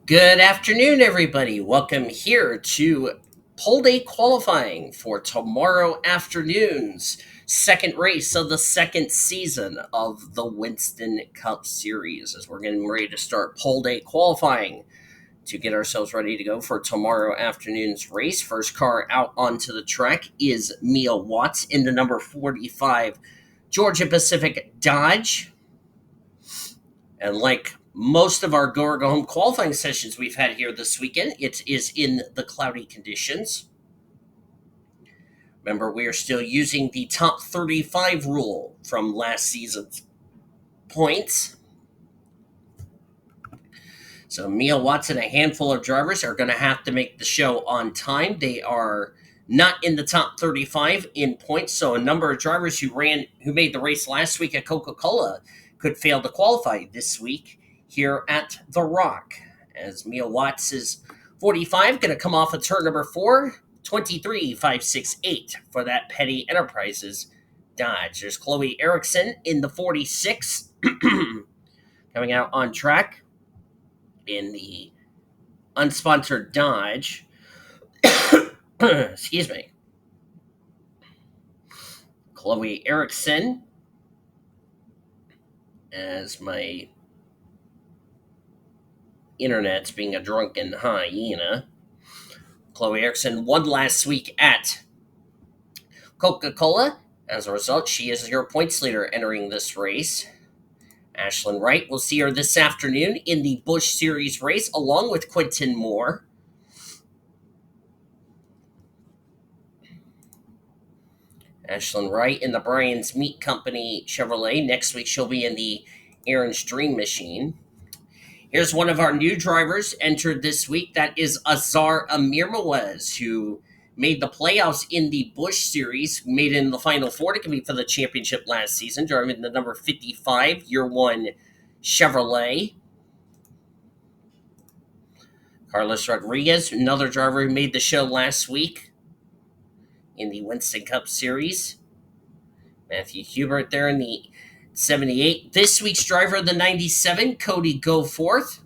Good afternoon, everybody. Welcome here to pole day qualifying for tomorrow afternoon's second race of the second season of the Winston Cup Series. As we're getting ready to start pole day qualifying to get ourselves ready to go for tomorrow afternoon's race. First car out onto the track is Mia Watts in the number 45 Georgia Pacific Dodge. And like most of our go home qualifying sessions we've had here this weekend, it is in the cloudy conditions. Remember, we are still using the top 35 rule from last season's points. So Mia Watts and a handful of drivers are going to have to make the show on time. They are not in the top 35 in points, so a number of drivers who made the race last week at Coca-Cola could fail to qualify this week here at The Rock. As Mia Watts is 45, going to come off of turn number 4, 23.568 for that Petty Enterprises Dodge. There's Chloe Erickson in the 46 coming out on track in the unsponsored Dodge. Excuse me. Chloe Erickson, as my internet's being a drunken hyena. Chloe Erickson won last week at Coca-Cola. As a result, she is your points leader entering this race. Ashlyn Wright, we'll see her this afternoon in the Busch Series race along with Quinton Moore. Ashlyn Wright in the Brian's Meat Company Chevrolet. Next week, she'll be in the Aaron's Dream Machine. Here's one of our new drivers entered this week. That is Azar Amirmawaz, who made the playoffs in the Busch Series, made it in the Final Four to compete for the championship last season, driving the number 55 Year 1 Chevrolet. Carlos Rodriguez, another driver who made the show last week in the Winston Cup Series. Matthew Hubert there in the 78. This week's driver, the 97, Cody Goforth.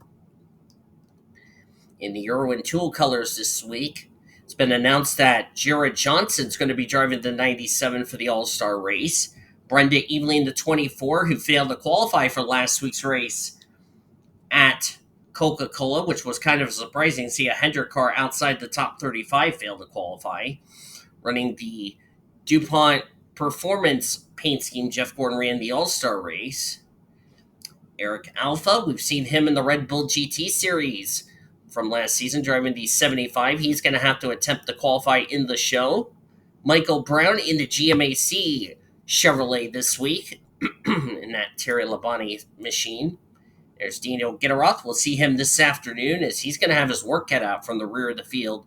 In the Irwin Tool colors this week, it's been announced that Jared Johnson's going to be driving the 97 for the All-Star race. Brenda Eveling, the 24, who failed to qualify for last week's race at Coca-Cola, which was kind of surprising to see a Hendrick car outside the top 35 fail to qualify. Running the DuPont Performance paint scheme, Jeff Gordon ran the All-Star race. Eric Alpha, we've seen him in the Red Bull GT Series from last season, driving the 75. He's going to have to attempt to qualify in the show. Michael Brown in the GMAC Chevrolet this week in that Terry Labonte machine. There's Daniel Gitteroth. We'll see him this afternoon as he's going to have his work cut out from the rear of the field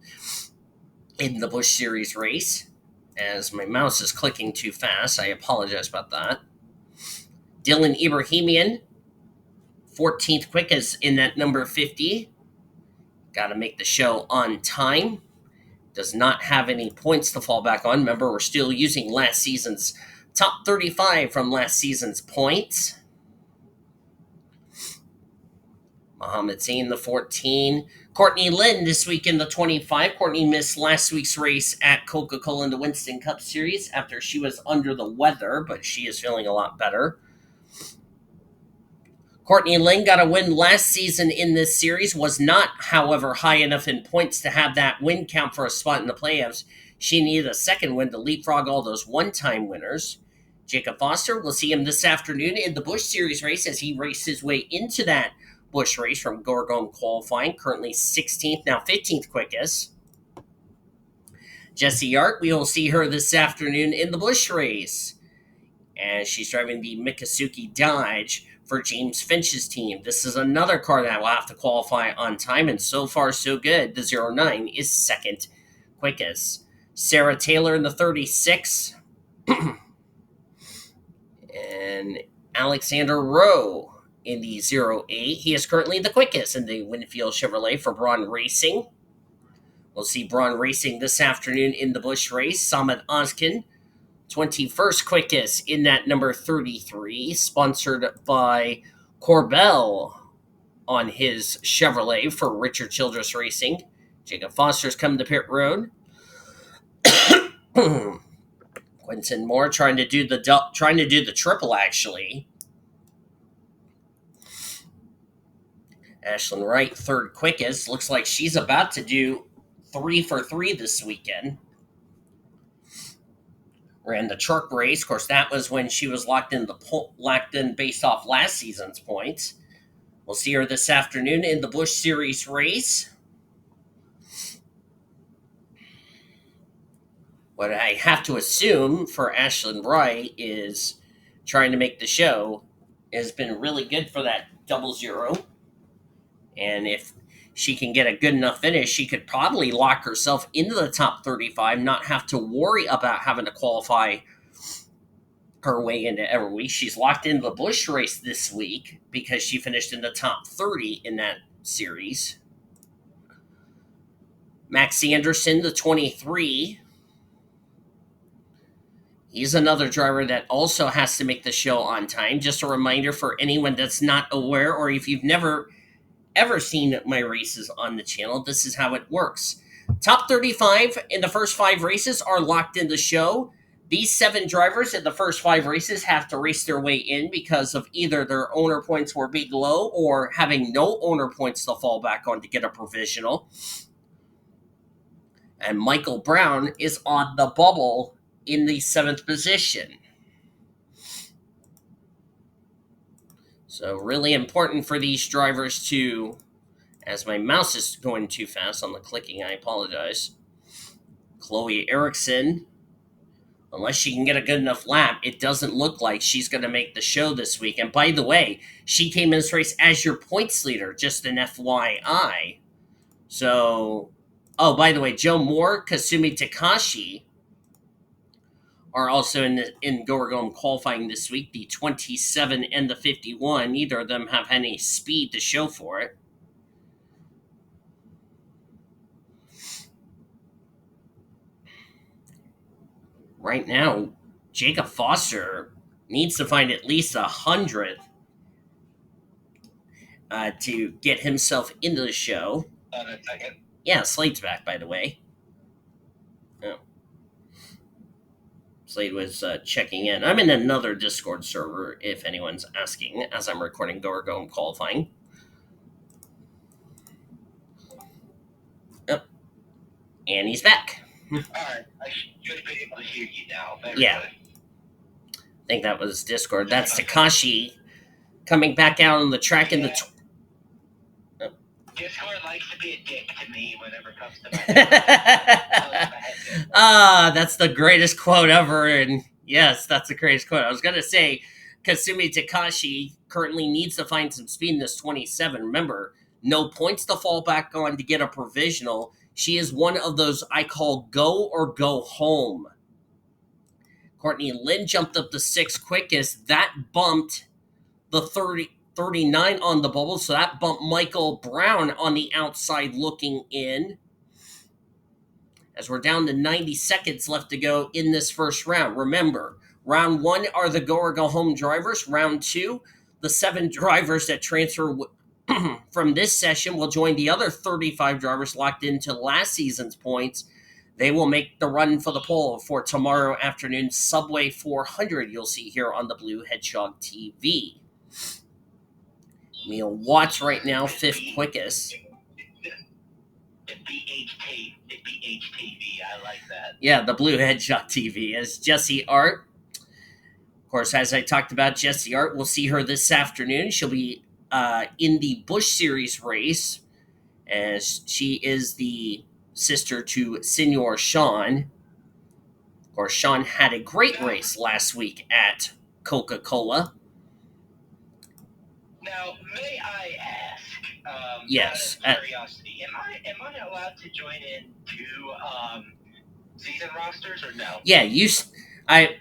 in the Busch Series race. As my mouse is clicking too fast, I apologize about that. Dylan Ibrahimian, 14th quickest in that number 50. Got to make the show on time. Does not have any points to fall back on. Remember, we're still using last season's top 35 from last season's points. Mohammed Zain, the 14. Courtney Lynn this week in the 25. Courtney missed last week's race at Coca-Cola in the Winston Cup Series after she was under the weather, but she is feeling a lot better. Courtney Lynn got a win last season in this series, was not, however, high enough in points to have that win count for a spot in the playoffs. She needed a second win to leapfrog all those one-time winners. Jacob Foster, we'll see him this afternoon in the Busch Series race as he raced his way into that Busch race from Gorgome qualifying, currently 16th, now 15th quickest. Jessie Yart, we will see her this afternoon in the Busch race, and she's driving the Miccosukee Dodge for James Finch's team. This is another car that will have to qualify on time, and so far so good. The 09 is second quickest. Sarah Taylor in the 36, and Alexander Rowe in the 08. He is currently the quickest in the Winfield Chevrolet for Braun Racing. We'll see Braun Racing this afternoon in the Busch race. Samad Ozkin, 21st quickest in that number 33, sponsored by Corbel on his Chevrolet for Richard Childress Racing. Jacob Foster's coming to pit road. Winston Moore trying to do the triple actually. Ashlyn Wright, third quickest. Looks like she's about to do 3 for 3 this weekend. Ran the truck race. Of course, that was when she was locked in based off last season's points. We'll see her this afternoon in the Busch Series race. What I have to assume for Ashlyn Wright is trying to make the show has been really good for that 00. And if she can get a good enough finish, she could probably lock herself into the top 35, not have to worry about having to qualify her way into every week. She's locked into the Busch race this week because she finished in the top 30 in that series. Max Anderson, the 23. He's another driver that also has to make the show on time. Just a reminder for anyone that's not aware, or if you've never ever seen my races on the channel, this is how it works. Top 35 in the first 5 races are locked in the show. These 7 drivers in the first 5 races have to race their way in because of either their owner points were big low or having no owner points to fall back on to get a provisional. And Michael Brown is on the bubble in the 7th position. So really important for these drivers to, as my mouse is going too fast on the clicking, I apologize. Chloe Erickson, unless she can get a good enough lap, it doesn't look like she's going to make the show this week. And by the way, she came in this race as your points leader, just an FYI. So, oh, by the way, Joe Moore, Kasumi Takashi are also in Go qualifying this week, the 27 and the 51. Neither of them have any speed to show for it. Right now, Jacob Foster needs to find at least 100 to get himself into the show. A second. Yeah, Slade's back, by the way. Oh. Slade was checking in. I'm in another Discord server, if anyone's asking, as I'm recording Go qualifying. Oh. And he's back. Alright, I should be able to hear you now. Yeah. Good. I think that was Discord. That's Takashi coming back out on the track in the... Discord likes to be a dick to me whenever it comes to my that's the greatest quote ever, and yes, that's the greatest quote. I was going to say, Kasumi Takashi currently needs to find some speed in this 27. Remember, no points to fall back on to get a provisional. She is one of those I call go or go home. Courtney Lynn jumped up to 6th quickest. That bumped the 39 on the bubble, so that bumped Michael Brown on the outside looking in. As we're down to 90 seconds left to go in this first round. Remember, round 1 are the go or go home drivers. Round 2, the 7 drivers that transfer from this session will join the other 35 drivers locked into last season's points. They will make the run for the pole for tomorrow afternoon's Subway 400 you'll see here on the Blue Hedgehog TV. Neil Watts right now, 5th quickest. The BHTV, I like that. Yeah, the Blue Hedgehog TV is Jessie Art. Of course, as I talked about, Jessie Art, we'll see her this afternoon. She'll be in the Busch Series race, as she is the sister to Senior Sean. Of course, Sean had a great race last week at Coca-Cola. Now, may I ask, yes, out of curiosity, am I allowed to join in to season rosters or no? Yeah,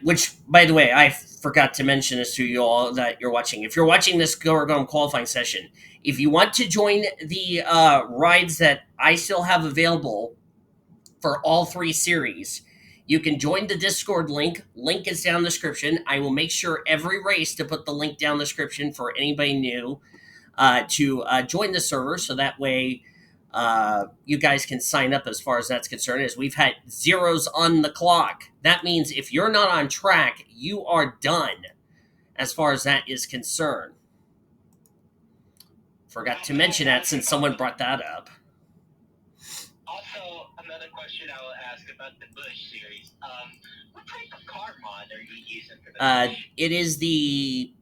which, by the way, I forgot to mention this to you all that you're watching. If you're watching this Go or Go qualifying session, if you want to join the rides that I still have available for all 3 series, you can join the Discord link. Link is down in the description. I will make sure every race to put the link down in the description for anybody new. to join the server, so that way you guys can sign up as far as that's concerned. As we've had zeros on the clock, that means if you're not on track, you are done as far as that is concerned. Forgot to mention that since someone brought that up. Also, another question I will ask about the Bush series. What type of car mod are you using for the Bush? It is the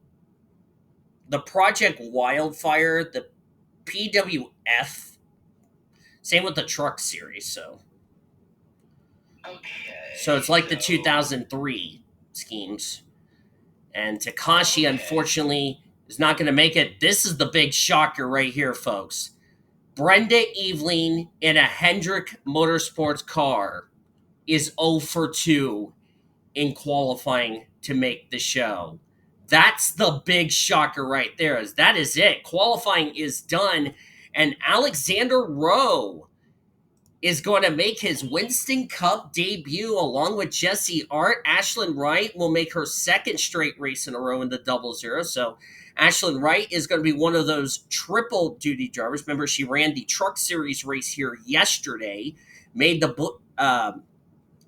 Project Wildfire, the PWF. Same with the truck series. So it's like the 2003 schemes. And Takashi, unfortunately, is not going to make it. This is the big shocker right here, folks. Brenda Eveling in a Hendrick Motorsports car is 0 for 2 in qualifying to make the show. That's the big shocker right there. That is it. Qualifying is done. And Alexander Rowe is going to make his Winston Cup debut along with Jesse Art. Ashlyn Wright will make her second straight race in a row in the 00. So Ashlyn Wright is going to be one of those triple duty drivers. Remember, she ran the Truck Series race here yesterday,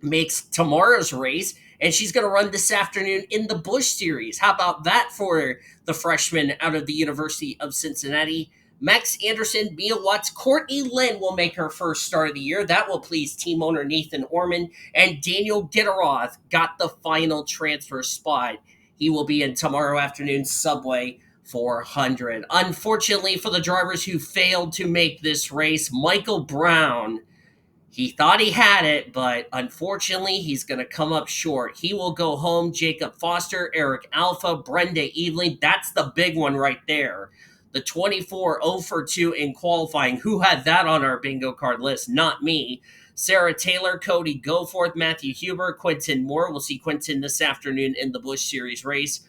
makes tomorrow's race, and she's going to run this afternoon in the Busch Series. How about that for the freshman out of the University of Cincinnati? Max Anderson, Mia Watts, Courtney Lynn will make her first start of the year. That will please team owner Nathan Orman. And Daniel Gitteroth got the final transfer spot. He will be in tomorrow afternoon's Subway 400. Unfortunately for the drivers who failed to make this race, Michael Brown, he thought he had it, but unfortunately, he's going to come up short. He will go home. Jacob Foster, Eric Alpha, Brenda Eveling. That's the big one right there. The 24 0 for 2 in qualifying. Who had that on our bingo card list? Not me. Sarah Taylor, Cody Goforth, Matthew Huber, Quentin Moore. We'll see Quentin this afternoon in the Busch Series race.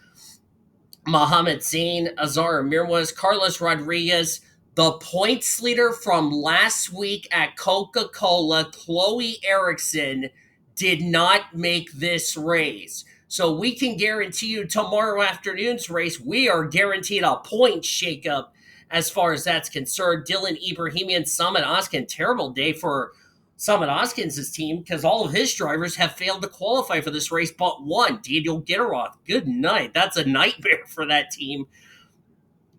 Mohammed Zain, Azar Mirwaz, Carlos Rodriguez. The points leader from last week at Coca-Cola, Chloe Erickson, did not make this race. So we can guarantee you tomorrow afternoon's race, we are guaranteed a point shakeup as far as that's concerned. Dylan Ibrahimian, Summit Oskin, terrible day for Summit Oskins' team because all of his drivers have failed to qualify for this race but one, Daniel Gitteroth. Good night. That's a nightmare for that team.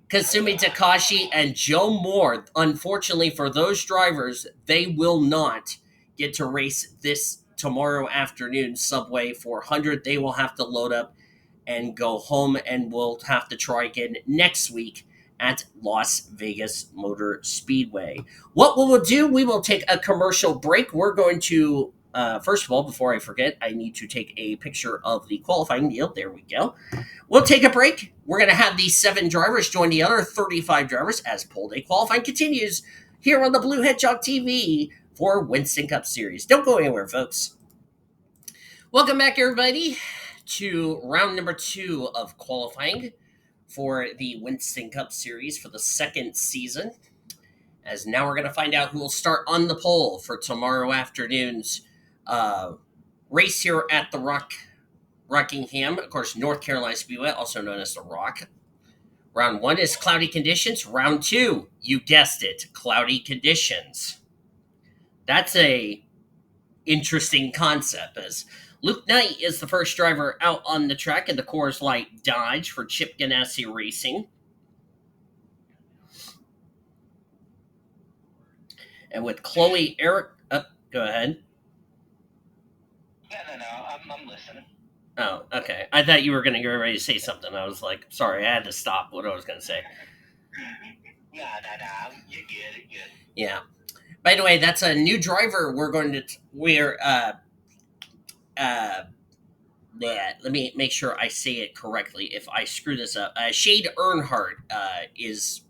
Kasumi Takashi and Joe Moore, unfortunately for those drivers, they will not get to race this tomorrow afternoon Subway 400. They will have to load up and go home, and we'll have to try again next week at Las Vegas Motor Speedway. What we will do, we will take a commercial break. We're going to, first of all, before I forget, I need to take a picture of the qualifying deal. There we go. We'll take a break. We're going to have these 7 drivers join the other 35 drivers as pole day qualifying continues here on the Blue Hedgehog TV for Winston Cup Series. Don't go anywhere, folks. Welcome back, everybody, to round number 2 of qualifying for the Winston Cup Series for the second season. As now we're going to find out who will start on the pole for tomorrow afternoon's race here at the Rockingham, of course, North Carolina Speedway, also known as the Rock. Round 1 is cloudy conditions. Round 2, you guessed it, cloudy conditions. That's a interesting concept, as Luke Knight is the first driver out on the track in the Coors Light Dodge for Chip Ganassi Racing. And with Chloe Eric... go ahead. No, I'm listening. Oh, okay. I thought you were going to get ready to say something. I was like, sorry, I had to stop what I was going to say. No, you're good. Yeah. By the way, that's a new driver we're going to... let me make sure I say it correctly if I screw this up. Shade Earnhardt is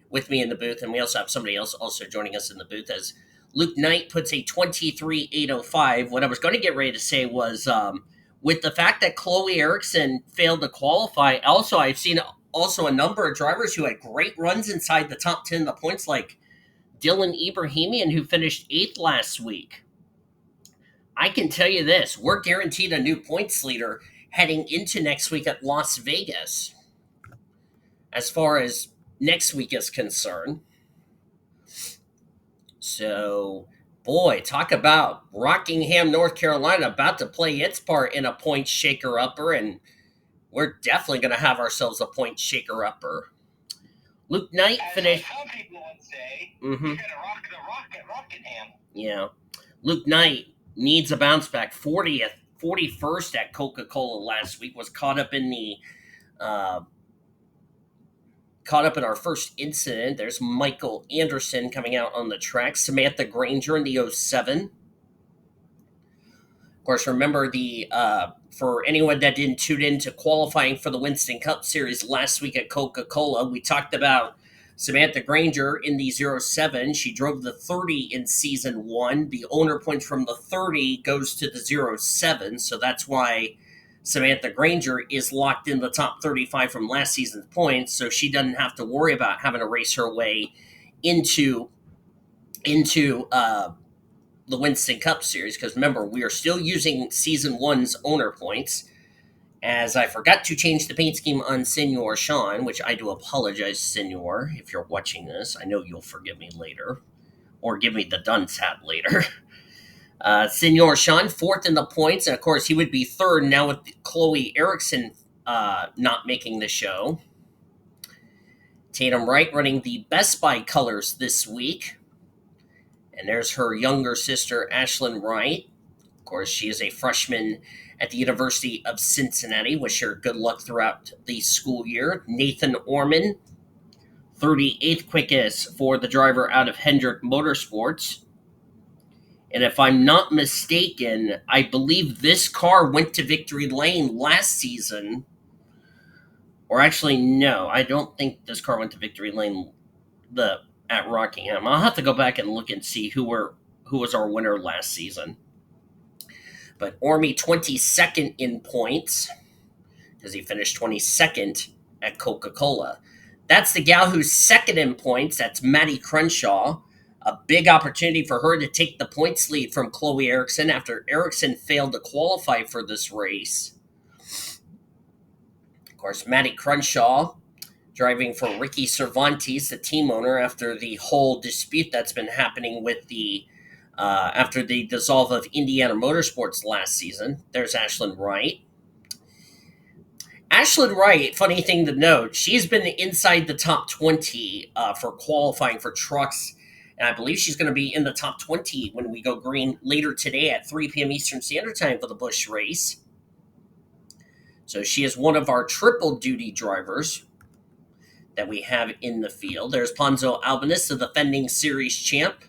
with me in the booth, and we also have somebody else also joining us in the booth as Luke Knight puts a 23.805. What I was going to get ready to say was with the fact that Chloe Erickson failed to qualify, also I've seen also a number of drivers who had great runs inside the top 10 of the points, like Dylan Ibrahimian, who finished 8th last week. I can tell you this, we're guaranteed a new points leader heading into next week at Las Vegas. As far as next week is concerned. So, boy, talk about Rockingham, North Carolina, about to play its part in a point shaker upper, and we're definitely going to have ourselves a point shaker upper. Luke Knight finished. Some people would say, Mm-hmm. you gotta rock the rock at Rockingham. Yeah. Luke Knight needs a bounce back. 41st at Coca-Cola last week, was caught up in our first incident. There's Michael Anderson coming out on the track. Samantha Granger in the 07. Of course, remember for anyone that didn't tune in to qualifying for the Winston Cup Series last week at Coca-Cola, we talked about Samantha Granger in the 07. She drove the 30 in season 1. The owner points from the 30 goes to the 07, so that's why Samantha Granger is locked in the top 35 from last season's points, so she doesn't have to worry about having to race her way into the Winston Cup Series, because remember, we are still using Season 1's owner points, as I forgot to change the paint scheme on Senor Sean, which I do apologize, Senor, if you're watching this. I know you'll forgive me later, or give me the dunce hat later. Senor Sean, 4th in the points, and of course, he would be 3rd now with Chloe Erickson not making the show. Tatum Wright running the Best Buy colors this week. And there's her younger sister, Ashlyn Wright. Of course, she is a freshman at the University of Cincinnati. Wish her good luck throughout the school year. Nathan Orman, 38th quickest for the driver out of Hendrick Motorsports. And if I'm not mistaken, I believe this car went to victory lane last season. Or actually, no, I don't think this car went to victory lane at Rockingham. I'll have to go back and look and see who was our winner last season. But Ormy 22nd in points, because he finished 22nd at Coca-Cola. That's the gal who's 2nd in points. That's Maddie Crenshaw. A big opportunity for her to take the points lead from Chloe Erickson after Erickson failed to qualify for this race. Of course, Maddie Crenshaw driving for Ricky Cervantes, the team owner, after the whole dispute that's been happening with after the dissolve of Indiana Motorsports last season. There's Ashlyn Wright. Ashlyn Wright, funny thing to note, she's been inside the top 20 for qualifying for trucks, and I believe she's going to be in the top 20 when we go green later today at 3 p.m. Eastern Standard Time for the Busch race. So she is one of our triple duty drivers that we have in the field. There's Ponzo Albanese, the defending series champ.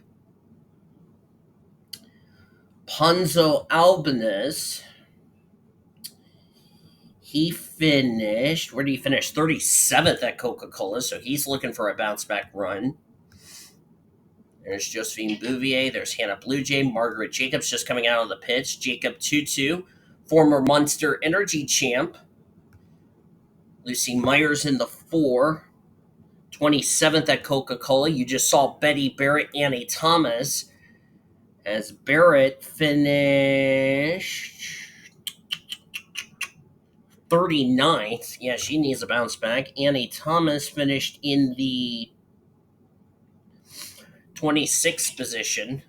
Ponzo Albanese, he finished, where did he finish? 37th at Coca-Cola, so he's looking for a bounce-back run. There's Josephine Bouvier, there's Hannah Bluejay, Margaret Jacobs just coming out of the pits, Jacob Tutu, former Monster Energy champ. Lucy Myers in the 4, 27th at Coca-Cola. You just saw Betty Barrett, Annie Thomas, as Barrett finished 39th. Yeah, she needs a bounce back. Annie Thomas finished in the 26th position.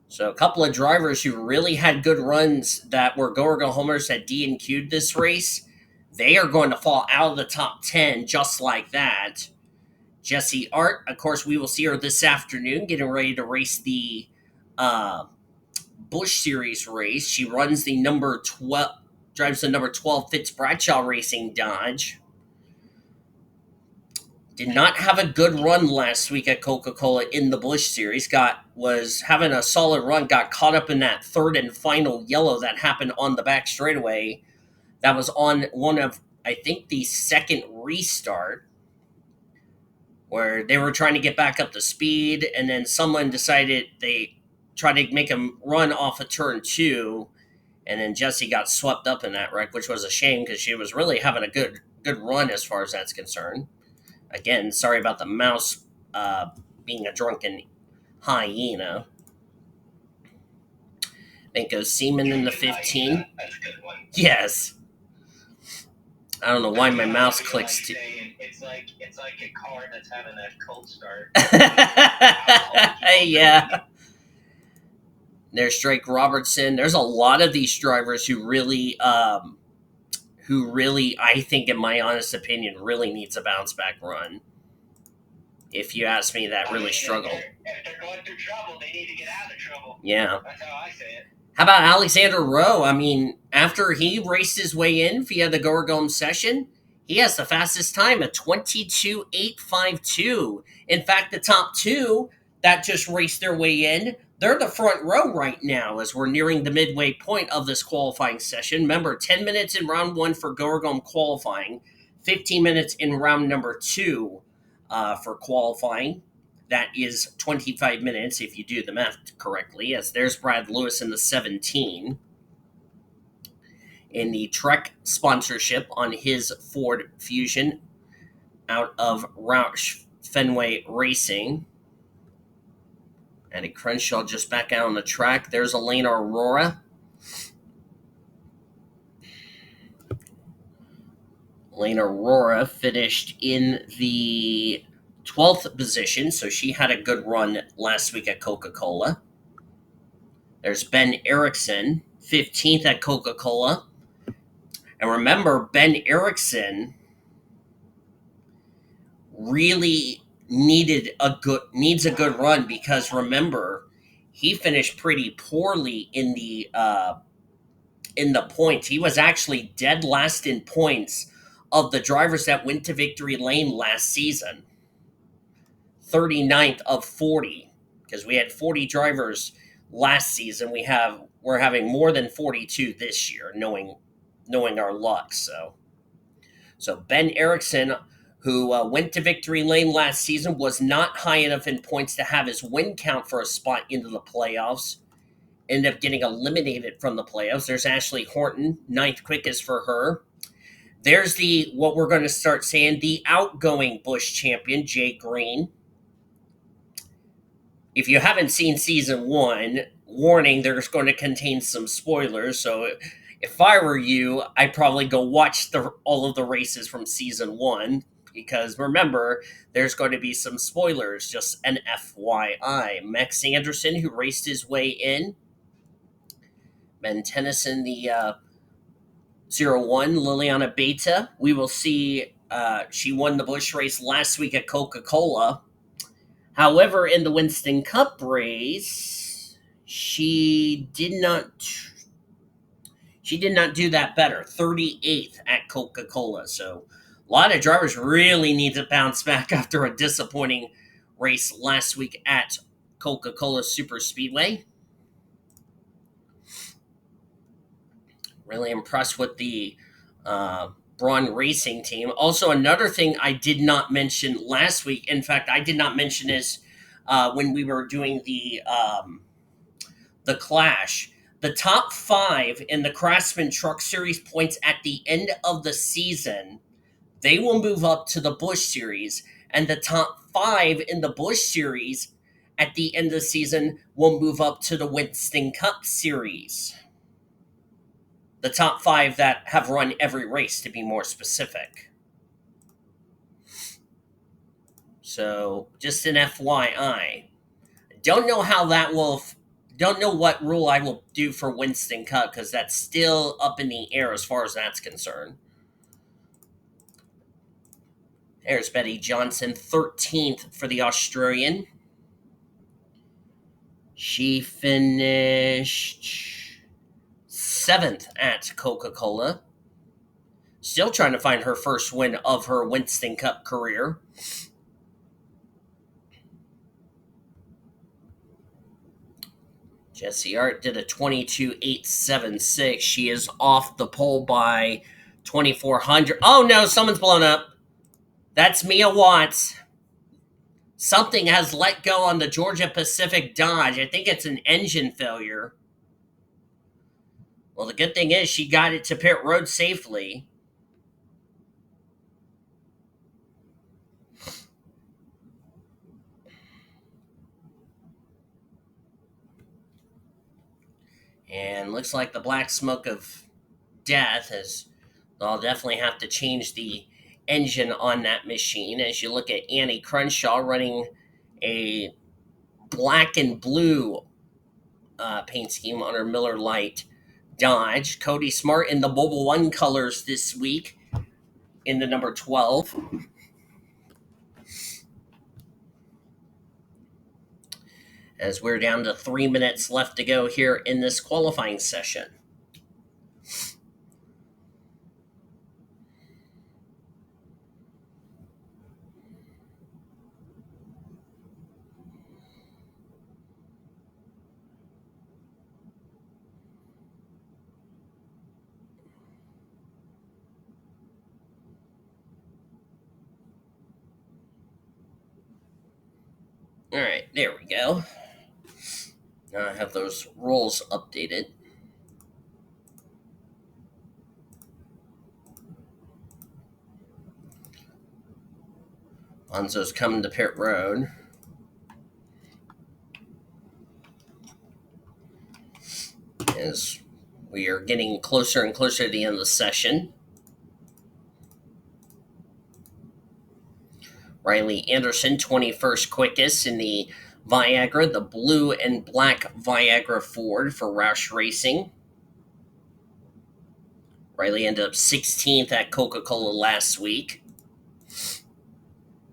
So a couple of drivers who really had good runs that were go-or-go homers at D&Q'd this race, they are going to fall out of the top 10 just like that. Jessie Art, of course, we will see her this afternoon getting ready to race the Busch Series race. She runs the number 12, drives the number 12 Fitz Bradshaw Racing Dodge. Did not have a good run last week at Coca-Cola in the Busch Series. Was having a solid run, got caught up in that 3rd and final yellow that happened on the back straightaway. That was on one of, I think, the 2nd restart, where they were trying to get back up to speed, and then someone decided they tried to make him run off of turn 2, and then Jessie got swept up in that wreck, which was a shame because she was really having a good run as far as that's concerned. Again, sorry about the mouse being a drunken hyena. Then goes Seaman in the 15. That's a good one. Yes. I don't know why my mouse You're clicks like to. saying it's like a car that's having a cold start. Yeah. There's Drake Robertson. There's a lot of these drivers who really, I think, in my honest opinion, really needs a bounce back run. If you ask me, that really struggled. If they're going through trouble, they need to get out of trouble. Yeah. That's how I say it. How about Alexander Rowe? I mean, after he raced his way in via the Gorgome session, he has the fastest time at 22.852. In fact, the top two that just raced their way in, they're the front row right now as we're nearing the midway point of this qualifying session. Remember, 10 minutes in round one for Gorgome qualifying, 15 minutes in round number two for qualifying. That is 25 minutes if you do the math correctly, as there's Brad Lewis in the 17 in the Trek sponsorship on his Ford Fusion out of Roush Fenway Racing. Eddie Crenshaw just back out on the track. There's Elena Aurora. Elena Aurora finished in the 12th position, so she had a good run last week at Coca-Cola. There's Ben Erickson, 15th at Coca-Cola. And remember, Ben Erickson really needs a good run, because remember, he finished pretty poorly in the points. He was actually dead last in points of the drivers that went to victory lane last season. 39th of 40, because we had 40 drivers last season. We're having more than 42 this year, knowing our luck. So Ben Erickson, who went to victory lane last season, was not high enough in points to have his win count for a spot into the playoffs. Ended up getting eliminated from the playoffs. There's Ashley Horton, 9th quickest for her. There's what we're going to start saying, the outgoing Busch champion, Jay Green. If you haven't seen season one, warning, there's going to contain some spoilers. So if I were you, I'd probably go watch all of the races from season one, because remember, there's going to be some spoilers, just an FYI. Max Anderson, who raced his way in. Ben Tennyson, the 01, Liliana Beta. We will see. She won the Busch race last week at Coca-Cola. However, in the Winston Cup race, she did not do that better. 38th at Coca-Cola. So a lot of drivers really need to bounce back after a disappointing race last week at Coca-Cola Super Speedway. Really impressed with the Braun Racing team. Also, another thing I did not mention last week, in fact, I did not mention this when we were doing the Clash. The top 5 in the Craftsman Truck Series points at the end of the season, they will move up to the Busch Series, and the top 5 in the Busch Series at the end of the season will move up to the Winston Cup Series. The top 5 that have run every race, to be more specific. So, just an FYI. Don't know how that will. Don't know what rule I will do for Winston Cup, because that's still up in the air as far as that's concerned. There's Betty Johnson, 13th for the Australian. She finished 7th at Coca-Cola. Still trying to find her first win of her Winston Cup career. Jessie Art did a 22.876. She is off the pole by 2,400. Oh no, someone's blown up. That's Mia Watts. Something has let go on the Georgia Pacific Dodge. I think it's an engine failure. Well, the good thing is she got it to pit road safely. And looks like the black smoke of death has They'll definitely have to change the engine on that machine. As you look at Annie Crenshaw running a black and blue paint scheme on her Miller Lite Dodge. Cody Smart in the Mobile One colors this week in the number 12. As we're down to 3 minutes left to go here in this qualifying session. All right, there we go. Now I have those rules updated. Alonso's coming to pit road. As we are getting closer and closer to the end of the session. Riley Anderson, 21st quickest in the Viagra, the blue and black Viagra Ford for Roush Racing. Riley ended up 16th at Coca-Cola last week.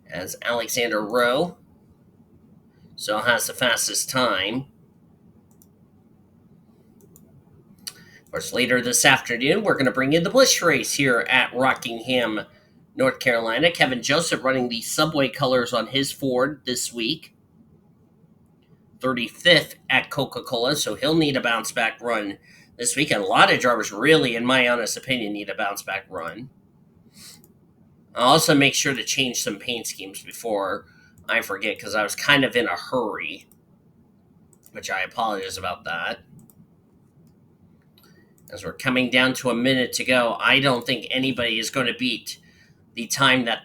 As Alexander Rowe still has the fastest time. Of course, later this afternoon, we're going to bring you the Busch race here at Rockingham, North Carolina. Kevin Joseph running the Subway colors on his Ford this week. 35th at Coca-Cola, so he'll need a bounce-back run this week. And a lot of drivers really, in my honest opinion, need a bounce-back run. I'll also make sure to change some paint schemes before I forget, because I was kind of in a hurry, which I apologize about that. As we're coming down to a minute to go, I don't think anybody is going to beat the time that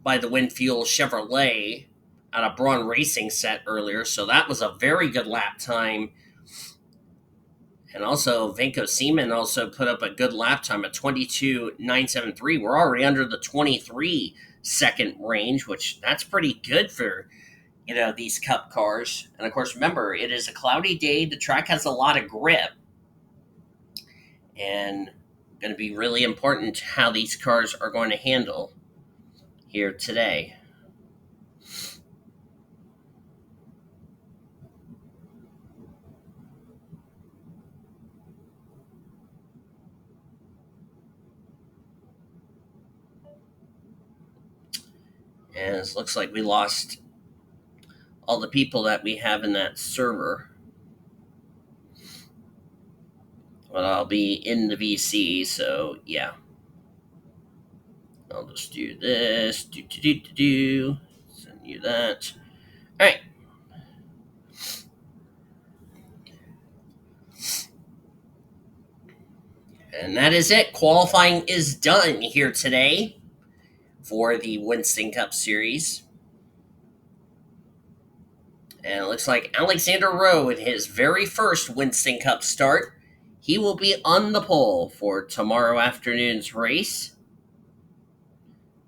by the Winfield Chevrolet at a Braun Racing set earlier. So that was a very good lap time. And also, Venko Seaman also put up a good lap time at 22.973. We're already under the 23-second range, which that's pretty good for, these Cup cars. And of course, remember, it is a cloudy day. The track has a lot of grip. And going to be really important how these cars are going to handle here today. And it looks like we lost all the people that we have in that server. But I'll be in the VC, so yeah. I'll just do this. Send you that. All right. And that is it. Qualifying is done here today for the Winston Cup Series. And it looks like Alexander Rowe in his very first Winston Cup start. He will be on the pole for tomorrow afternoon's race.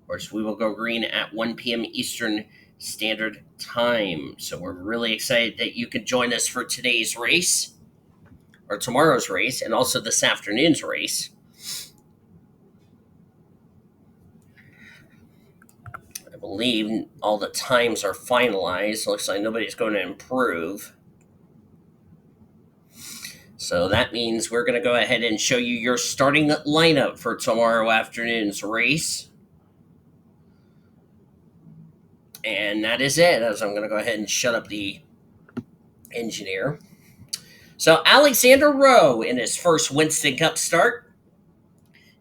Of course, we will go green at 1 p.m. Eastern Standard Time. So we're really excited that you could join us for today's race, or tomorrow's race, and also this afternoon's race. I believe all the times are finalized. Looks like nobody's going to improve. So that means we're going to go ahead and show you your starting lineup for tomorrow afternoon's race. And that is it, as I'm going to go ahead and shut up the engineer. So Alexander Rowe in his first Winston Cup start.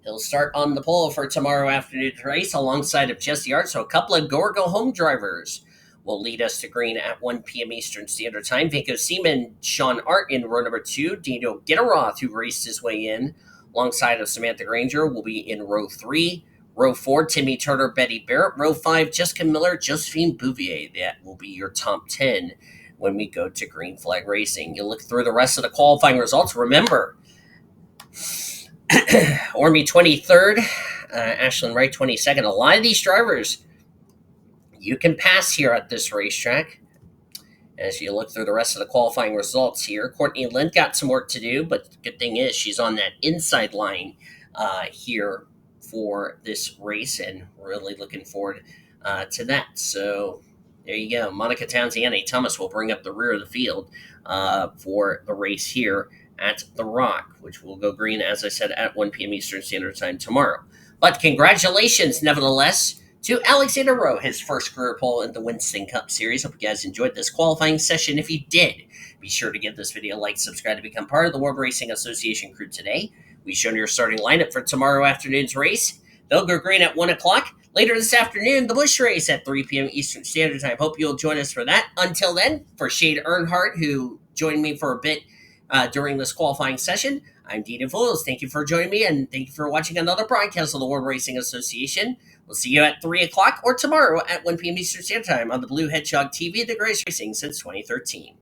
He'll start on the pole for tomorrow afternoon's race alongside of Jesse Hart. So a couple of go-home drivers will lead us to green at 1 p.m. Eastern Standard Time. Venko Seaman, Sean Art in row number 2. Dino Gitteroth, who raced his way in alongside of Samantha Granger, will be in row 3. Row 4, Timmy Turner, Betty Barrett. Row 5, Jessica Miller, Josephine Bouvier. That will be your top 10 when we go to Green Flag Racing. You look through the rest of the qualifying results. Remember, Ormy 23rd, Ashlyn Wright 22nd. A lot of these drivers you can pass here at this racetrack. As you look through the rest of the qualifying results here, Courtney Lind got some work to do, but the good thing is she's on that inside line here for this race, and really looking forward to that. So there you go. Monica Townsend and Annie Thomas will bring up the rear of the field for the race here at the Rock, which will go green, as I said, at 1 p.m. Eastern Standard Time tomorrow. But congratulations, nevertheless, to Alexander Rowe, his first career pole in the Winston Cup Series. Hope you guys enjoyed this qualifying session. If you did, be sure to give this video a like, subscribe to become part of the World Racing Association crew today. We've shown your starting lineup for tomorrow afternoon's race. They'll go green at 1 o'clock. Later this afternoon, the Busch race at 3 p.m. Eastern Standard Time. Hope you'll join us for that. Until then, for Shade Earnhardt, who joined me for a bit during this qualifying session, I'm Dean Fools. Thank you for joining me, and thank you for watching another broadcast of the World Racing Association. We'll see you at 3 o'clock or tomorrow at 1 p.m. Eastern Standard Time on the Blue Hedgehog TV, the greatest racing since 2013.